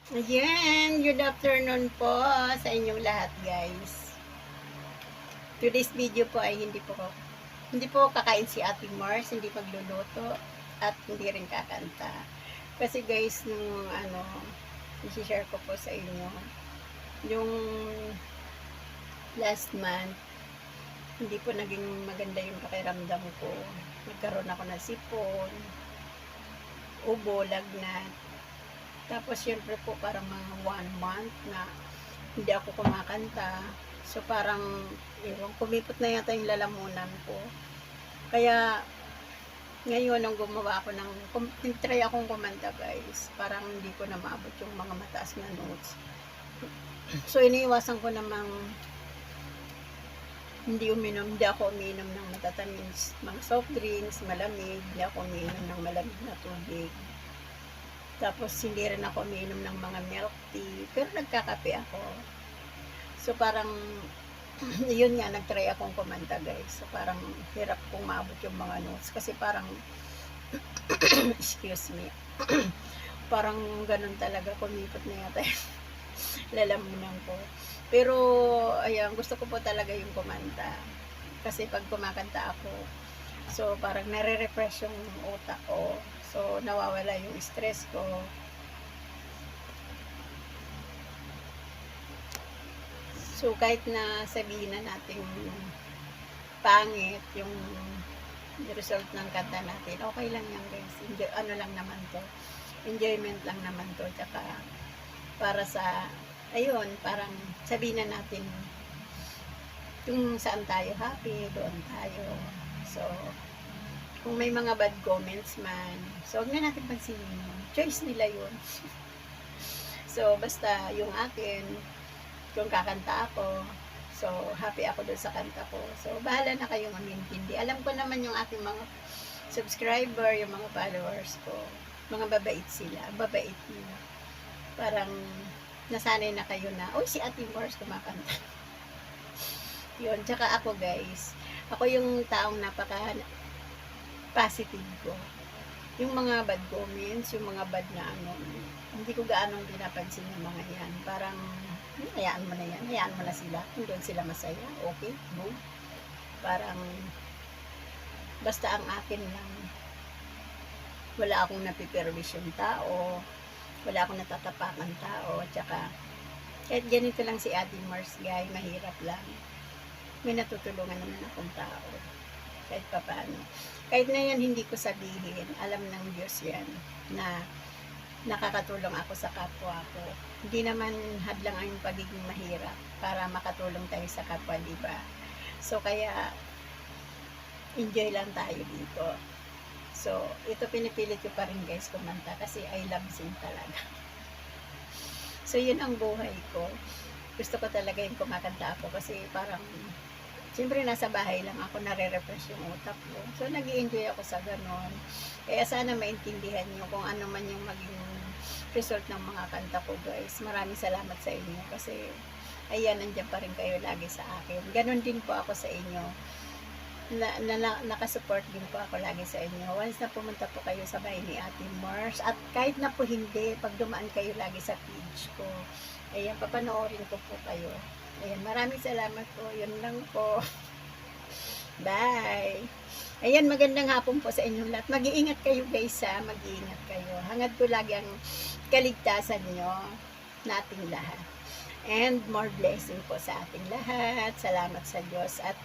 Ayan, good afternoon po sa inyong lahat, guys. Today's video po ay hindi po kakain si Ate Mars, hindi magluluto at hindi rin kakanta. Kasi guys, nung i-share ko po sa inyo, yung last month, hindi po naging maganda yung pakiramdam ko. Nagkaroon ako ng sipon, ubo, lagnat. Tapos, syempre po, parang mga 1 month na hindi ako kumakanta. So, parang, kumipot na yata yung lalamunan ko. Kaya, ngayon, nung gumawa ako try akong kumanta, guys, parang hindi ko na maabot yung mga mataas na notes. So, iniiwasan ko namang hindi ako uminom ng matatamis, mga soft drinks, malamig, hindi ako uminom ng malamig na tubig. Tapos, hindi rin ako uminom ng mga milk tea, pero nagkakape ako. So, parang, yun nga, nagtry akong kumanta, guys. So, parang hirap kong maabot yung mga notes. Kasi parang, excuse me, parang ganun talaga, kumipot na yata lalamunan ko. Pero, ayan, gusto ko po talaga yung kumanta. Kasi pag kumakanta ako, so parang nare-refresh yung utak ko. So, nawawala yung stress ko. So, kahit na sabihin na natin pangit yung result ng kanta natin, okay lang yan, guys. Ano lang naman to, enjoyment lang naman to. Tsaka, para sa, ayun, parang sabihin na natin kung saan tayo happy, doon tayo. So, kung may mga bad comments man, so huwag na natin pansinin yun. Choice nila yun. So, basta yung akin, kung kakanta ako, so happy ako doon sa kanta ko. So, bahala na kayong umintindi. Alam ko naman yung ating mga subscriber, yung mga followers ko, mga babait sila, babait nila. Parang nasanay na kayo na, oh, si Ate Mars kumakanta. Yun, tsaka ako, guys, ako yung taong napaka positive ko. Yung mga bad comments, yung mga bad na hindi ko gaanong pinapansin yung mga yan. Parang, hayaan mo na yan, hayaan mo na sila. Kung doon sila masaya, okay, go. Parang, basta ang akin lang, wala akong napiperwish yung tao, wala akong natatapakan tao, tsaka, kahit ganito lang si Ate Mars, guy, mahirap lang. May natutulungan naman akong tao. Kahit pa paano. Kahit na yan hindi ko sabihin, alam ng Diyos yan, na nakakatulong ako sa kapwa ko. Hindi naman hadlang ang pagiging mahirap para makatulong tayo sa kapwa, diba? So, kaya, enjoy lang tayo dito. So, ito pinipilit ko pa rin, guys, kumanta kasi I love sing talaga. So, yun ang buhay ko. Gusto ko talaga yung kumakanta ako kasi parang siyempre nasa bahay lang ako, nare-refresh yung utak ko. So, nag-i-enjoy ako sa ganon. Kaya sana maintindihan nyo kung ano man yung maging result ng mga kanta ko, guys. Maraming salamat sa inyo kasi ayan, nandiyan pa rin kayo lagi sa akin. Ganon din po ako sa inyo. Nakasupport din po ako lagi sa inyo. Once na pumunta po kayo sa bahay ni Ate Mars, at kahit na po hindi, pag dumaan kayo lagi sa page ko, ayan, papanoorin ko po kayo. Ayan, maraming salamat po. Yun lang po. Bye. Ayan, magandang hapon po sa inyong lahat. Mag-iingat kayo, guys, ha. Mag-iingat kayo. Hangad ko lagi ang kaligtasan nyo nating lahat. And more blessing po sa ating lahat. Salamat sa Diyos. At